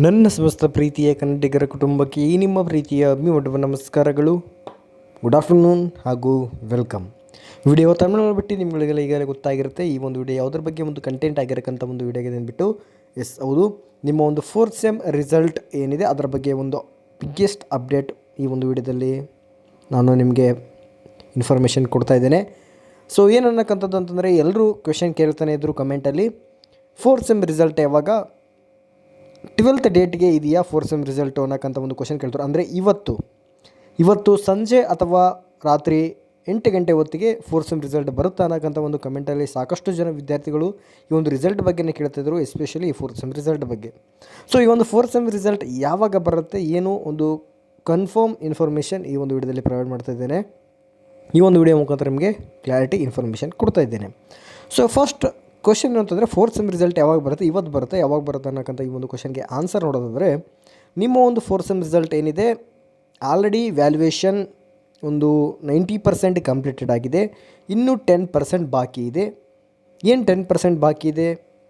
ನನ್ನ ಸಮಸ್ತ ಪ್ರೀತಿಯ ಕನ್ನಡಿಗರ ಕುಟುಂಬಕ್ಕೆ ಈ ನಿಮ್ಮ ಪ್ರೀತಿಯ ಅಭಿಮುಖ ನಮಸ್ಕಾರಗಳು. ಗುಡ್ ಆಫ್ಟರ್ನೂನ್ ಹಾಗೂ ವೆಲ್ಕಮ್. ವಿಡಿಯೋ ತಮಿಳು ಬಿಟ್ಟು ನಿಮ್ಗಳಿಗೆಲ್ಲ ಈಗಲೇ ಗೊತ್ತಾಗಿರುತ್ತೆ. ಈ ಒಂದು ವಿಡಿಯೋ ಯಾವುದ್ರ ಬಗ್ಗೆ ಒಂದು ಕಂಟೆಂಟ್ ಆಗಿರಕ್ಕಂಥ ಒಂದು ವಿಡಿಯೋಗೆ ಅಂದ್ಬಿಟ್ಟು ಹೌದು, ನಿಮ್ಮ ಒಂದು 4th ಸೆಮ್ ರಿಸಲ್ಟ್ ಏನಿದೆ ಅದರ ಬಗ್ಗೆ ಒಂದು ಬಿಗ್ಗೆಸ್ಟ್ ಅಪ್ಡೇಟ್ ಈ ಒಂದು ವಿಡಿಯೋದಲ್ಲಿ ನಾನು ನಿಮಗೆ ಇನ್ಫಾರ್ಮೇಷನ್ ಕೊಡ್ತಾ ಇದ್ದೇನೆ. ಸೊ ಏನು ಅನ್ನಕ್ಕಂಥದ್ದು ಅಂತಂದರೆ, ಎಲ್ಲರೂ ಕ್ವೆಶನ್ ಕೇಳ್ತಾನೆ ಇದ್ದರು ಕಮೆಂಟಲ್ಲಿ, 4th ಸೆಮ್ ರಿಸಲ್ಟ್ ಯಾವಾಗ, 12th ಡೇಟ್ಗೆ ಇದೆಯಾ 4th ಸೆಮ್ ರಿಸಲ್ಟು ಅನ್ನೋಕ್ಕಂಥ ಒಂದು ಕ್ವಶನ್ ಕೇಳ್ತಾರೆ. ಅಂದರೆ ಇವತ್ತು ಸಂಜೆ ಅಥವಾ ರಾತ್ರಿ 8 ಗಂಟೆ ಹೊತ್ತಿಗೆ 4th ಸೆಮ್ ರಿಸಲ್ಟ್ ಬರುತ್ತಾ ಅನ್ನೋಕ್ಕಂಥ ಒಂದು ಕಮೆಂಟಲ್ಲಿ ಸಾಕಷ್ಟು ಜನ ವಿದ್ಯಾರ್ಥಿಗಳು ಈ ಒಂದು ರಿಸಲ್ಟ್ ಬಗ್ಗೆನೇ ಕೇಳ್ತಿದ್ರು, ಎಸ್ಪೆಷಲಿ ಈ 4th ಸೆಮ್ ರಿಸಲ್ಟ್ ಬಗ್ಗೆ. ಸೊ ಈ ಒಂದು 4th ಸೆಮ್ ರಿಸಲ್ಟ್ ಯಾವಾಗ ಬರುತ್ತೆ, ಏನು ಒಂದು ಕನ್ಫರ್ಮ್ ಇನ್ಫಾರ್ಮೇಷನ್ ಈ ಒಂದು ವಿಡಿಯೋದಲ್ಲಿ ಪ್ರೊವೈಡ್ ಮಾಡ್ತಾ ಇದ್ದೇನೆ. ಈ ಒಂದು ವಿಡಿಯೋ ಮುಖಾಂತರ ನಿಮಗೆ ಕ್ಲಾರಿಟಿ ಇನ್ಫಾರ್ಮೇಷನ್ ಕೊಡ್ತಾ ಇದ್ದೇನೆ. ಸೊ ಫಸ್ಟ್ ಕ್ವಶನ್ ಅಂತಂದರೆ, 4th ಸೆಮ್ ರಿಸಲ್ಟ್ ಯಾವಾಗ ಬರುತ್ತೆ, ಇವತ್ತು ಬರುತ್ತೆ, ಯಾವಾಗ ಬರುತ್ತೆ ಅನ್ನೋಕ್ಕಂಥ ಈ ಒಂದು ಕ್ವಶನ್ಗೆ ಆನ್ಸರ್ ನೋಡೋದಾದರೆ, ನಿಮ್ಮ ಒಂದು 4th ಸೆಮ್ ರಿಸಲ್ಟ್ ಏನಿದೆ ಆಲ್ರೆಡಿ ವ್ಯಾಲ್ಯೂಯೇಷನ್ ಒಂದು 90% ಕಂಪ್ಲೀಟೆಡ್ ಆಗಿದೆ. ಇನ್ನೂ 10% ಬಾಕಿ ಇದೆ. ಏನು 10% ಬಾಕಿ ಇದೆ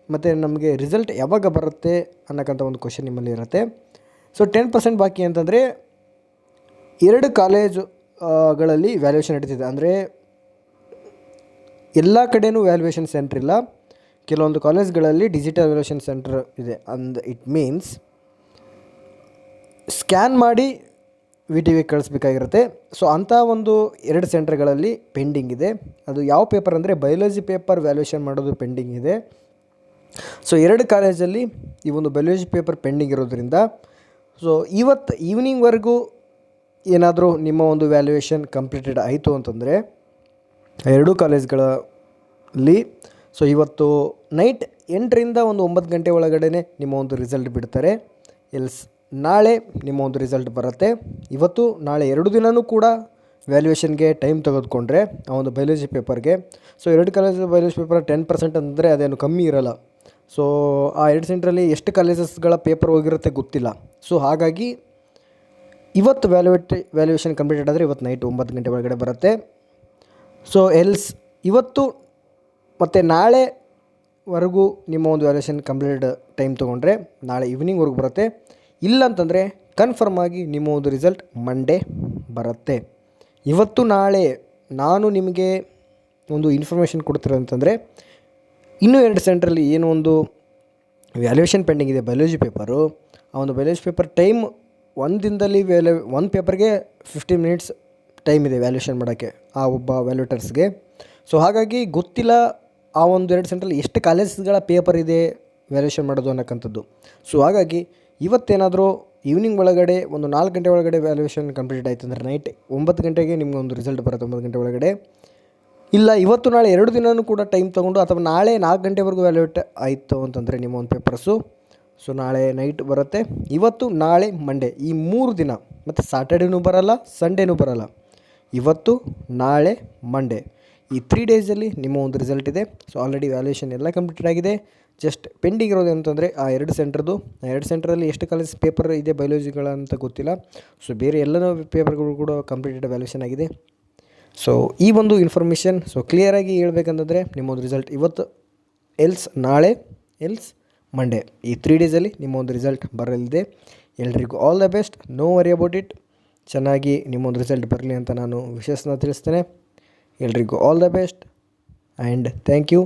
ಮತ್ತು ನಮಗೆ ರಿಸಲ್ಟ್ ಯಾವಾಗ ಬರುತ್ತೆ ಅನ್ನೋಕ್ಕಂಥ ಒಂದು ಕ್ವಶನ್ ನಿಮ್ಮಲ್ಲಿ ಇರುತ್ತೆ. ಸೊ 10% ಬಾಕಿ ಅಂತಂದರೆ 2 ಕಾಲೇಜುಗಳಲ್ಲಿ ವ್ಯಾಲ್ಯೂಯೇಷನ್ ನಡೀತಿದೆ. ಅಂದರೆ ಎಲ್ಲ ಕಡೆಯೂ ವ್ಯಾಲ್ಯೂಯೇಷನ್ ಸೆಂಟ್ರ್ ಇಲ್ಲ, ಕೆಲವೊಂದು ಕಾಲೇಜ್ಗಳಲ್ಲಿ ಡಿಜಿಟಲ್ ವ್ಯಾಲ್ಯೂಯೇಷನ್ ಸೆಂಟರ್ ಇದೆ. ಅಂದ್ ಇಟ್ ಮೀನ್ಸ್ ಸ್ಕ್ಯಾನ್ ಮಾಡಿ VTV ಕಳಿಸ್ಬೇಕಾಗಿರುತ್ತೆ. ಸೊ ಅಂಥ ಒಂದು 2 ಸೆಂಟರ್ಗಳಲ್ಲಿ ಪೆಂಡಿಂಗ್ ಇದೆ. ಅದು ಯಾವ ಪೇಪರ್ ಅಂದರೆ ಬಯಾಲಜಿ ಪೇಪರ್ ವ್ಯಾಲ್ಯೂಯೇಷನ್ ಮಾಡೋದು ಪೆಂಡಿಂಗ್ ಇದೆ. ಸೊ 2 ಕಾಲೇಜಲ್ಲಿ ಈ ಒಂದು ಬಯಾಲಜಿ ಪೇಪರ್ ಪೆಂಡಿಂಗ್ ಇರೋದ್ರಿಂದ, ಸೊ ಇವತ್ತು ಈವ್ನಿಂಗ್ವರೆಗೂ ಏನಾದರೂ ನಿಮ್ಮ ಒಂದು ವ್ಯಾಲ್ಯೂಯೇಷನ್ ಕಂಪ್ಲೀಟೆಡ್ ಆಯಿತು ಅಂತಂದರೆ 2 ಕಾಲೇಜ್ಗಳಲ್ಲಿ ಸೊ ಇವತ್ತು ನೈಟ್ 8ರಿಂದ ಒಂದು 9 ಗಂಟೆ ಒಳಗಡೆ ನಿಮ್ಮ ಒಂದು ರಿಸಲ್ಟ್ ಬಿಡ್ತಾರೆ. ಎಲ್ಸ್ ನಾಳೆ ನಿಮ್ಮ ಒಂದು ರಿಸಲ್ಟ್ ಬರುತ್ತೆ. ಇವತ್ತು ನಾಳೆ 2 ದಿನವೂ ಕೂಡ ವ್ಯಾಲ್ಯೂಯೇಷನ್ಗೆ ಟೈಮ್ ತೆಗೆದುಕೊಂಡ್ರೆ ಆ ಒಂದು ಬಯಾಲಜಿ ಪೇಪರ್ಗೆ, ಸೊ 2 ಕಾಲೇಜ್ ಬಯಾಲಜಿ ಪೇಪರ್ 10% ಅಂದರೆ ಅದೇನು ಕಮ್ಮಿ ಇರೋಲ್ಲ. ಸೊ ಆ 2 ಸೆಂಟ್ರಲ್ಲಿ ಎಷ್ಟು ಕಾಲೇಜಸ್ಗಳ ಪೇಪರ್ ಹೋಗಿರುತ್ತೆ ಗೊತ್ತಿಲ್ಲ. ಸೊ ಹಾಗಾಗಿ ಇವತ್ತು ವ್ಯಾಲ್ಯೂಯೇಷನ್ ಕಂಪ್ಲೀಟೆಡ್ ಆದರೆ ಇವತ್ತು ನೈಟ್ 9 ಗಂಟೆ ಒಳಗಡೆ ಬರುತ್ತೆ. ಸೊ ಎಲ್ಸ್ ಇವತ್ತು ಮತ್ತು ನಾಳೆವರೆಗೂ ನಿಮ್ಮ ಒಂದು ವ್ಯಾಲ್ಯೂಯೇಷನ್ ಕಂಪ್ಲೀಟೆಡ್ ಟೈಮ್ ತೊಗೊಂಡ್ರೆ ನಾಳೆ ಈವ್ನಿಂಗ್ವರೆಗೂ ಬರುತ್ತೆ. ಇಲ್ಲ ಅಂತಂದರೆ ಕನ್ಫರ್ಮ್ ಆಗಿ ನಿಮ್ಮ ಒಂದು ರಿಸಲ್ಟ್ ಮಂಡೇ ಬರುತ್ತೆ. ಇವತ್ತು ನಾಳೆ ನಾನು ನಿಮಗೆ ಒಂದು ಇನ್ಫಾರ್ಮೇಷನ್ ಕೊಡ್ತೀರ ಅಂತಂದರೆ, ಇನ್ನೂ 2 ಸೆಂಟ್ರಲ್ಲಿ ಏನು ಒಂದು ವ್ಯಾಲ್ಯೂಯೇಷನ್ ಪೆಂಡಿಂಗ್ ಇದೆ ಬಯಾಲಜಿ ಪೇಪರು, ಆ ಒಂದು ಬಯಾಲಜಿ ಪೇಪರ್ ಟೈಮ್ 1 ದಿನದಲ್ಲಿ ಒಂದು ಪೇಪರ್ಗೆ 15 ಮಿನಿಟ್ಸ್ ಟೈಮ್ ಇದೆ ವ್ಯಾಲ್ಯೂಯೇಷನ್ ಮಾಡೋಕ್ಕೆ ಆ ಒಬ್ಬ ವ್ಯಾಲ್ಯೂಟರ್ಸ್ಗೆ. ಸೊ ಹಾಗಾಗಿ ಗೊತ್ತಿಲ್ಲ ಆ ಒಂದು 2 ಸೆಂಟ್ರಲ್ಲಿ ಎಷ್ಟು ಕಾಲೇಜ್ಗಳ ಪೇಪರ್ ಇದೆ ವ್ಯಾಲ್ಯೂಯೇಷನ್ ಮಾಡೋದು ಅನ್ನೋಕ್ಕಂಥದ್ದು. ಸೊ ಹಾಗಾಗಿ ಇವತ್ತೇನಾದರೂ ಈವ್ನಿಂಗ್ ಒಳಗಡೆ ಒಂದು 4 ಗಂಟೆ ಒಳಗಡೆ ವ್ಯಾಲ್ಯೂಯೇಷನ್ ಕಂಪ್ಲೀಟ್ ಆಯಿತು ಅಂದರೆ ನೈಟ್ 9 ಗಂಟೆಗೆ ನಿಮ್ಗೆ ಒಂದು ರಿಸಲ್ಟ್ ಬರುತ್ತೆ, 9 ಗಂಟೆ ಒಳಗಡೆ. ಇಲ್ಲ ಇವತ್ತು ನಾಳೆ 2 ದಿನವೂ ಕೂಡ ಟೈಮ್ ತೊಗೊಂಡು, ಅಥವಾ ನಾಳೆ 4 ಗಂಟೆವರೆಗೂ ವ್ಯಾಲ್ಯೂಯೇಟ್ ಆಯಿತು ಅಂತಂದರೆ ನಿಮ್ಮ ಒಂದು ಪೇಪರ್ಸು, ಸೊ ನಾಳೆ ನೈಟ್ ಬರುತ್ತೆ. ಇವತ್ತು ನಾಳೆ ಮಂಡೇ ಈ 3 ದಿನ, ಮತ್ತು ಸಾಟರ್ಡೇನೂ ಬರೋಲ್ಲ, ಸಂಡೇನೂ ಬರೋಲ್ಲ. ಇವತ್ತು ನಾಳೆ ಮಂಡೇ ಈ 3 ಡೇಸಲ್ಲಿ ನಿಮ್ಮ ಒಂದು ರಿಸಲ್ಟ್ ಇದೆ. ಸೊ ಆಲ್ರೆಡಿ ವ್ಯಾಲ್ಯೂಯೇಷನ್ ಎಲ್ಲ ಕಂಪ್ಲೀಟೆಡ್ ಆಗಿದೆ. ಜಸ್ಟ್ ಪೆಂಡಿಂಗ್ ಇರೋದು ಅಂತಂದರೆ ಆ 2 ಸೆಂಟ್ರದ್ದು. ಆ 2 ಸೆಂಟ್ರಲ್ಲಿ ಎಷ್ಟು ಕಾಲೇಜ್ ಪೇಪರ್ ಇದೆ ಬಯಾಲಜಿಗಳಂತ ಗೊತ್ತಿಲ್ಲ. ಸೊ ಬೇರೆ ಎಲ್ಲನೂ ಪೇಪರ್ಗಳು ಕೂಡ ಕಂಪ್ಲೀಟೆಡ್ ವ್ಯಾಲ್ಯೂಯೇಷನ್ ಆಗಿದೆ. ಸೊ ಈ ಒಂದು ಇನ್ಫಾರ್ಮೇಷನ್ ಸೊ ಕ್ಲಿಯರಾಗಿ ಹೇಳ್ಬೇಕಂತಂದರೆ, ನಿಮ್ಮ ಒಂದು ರಿಸಲ್ಟ್ ಇವತ್ತು ಎಲ್ಸ್ ನಾಳೆ ಎಲ್ಸ್ ಮಂಡೇ ಈ 3 ಡೇಸಲ್ಲಿ ನಿಮ್ಮ ಒಂದು ರಿಸಲ್ಟ್ ಬರಲಿದೆ. ಎಲ್ರಿಗೂ all the best, no worry about it. ಚೆನ್ನಾಗಿ ನಿಮ್ಮೊಂದು ರಿಸಲ್ಟ್ ಬರಲಿ ಅಂತ ನಾನು ವಿಶೇಷನ ತಿಳಿಸ್ತೇನೆ. ಎಲ್ರಿಗೂ all the best and thank you.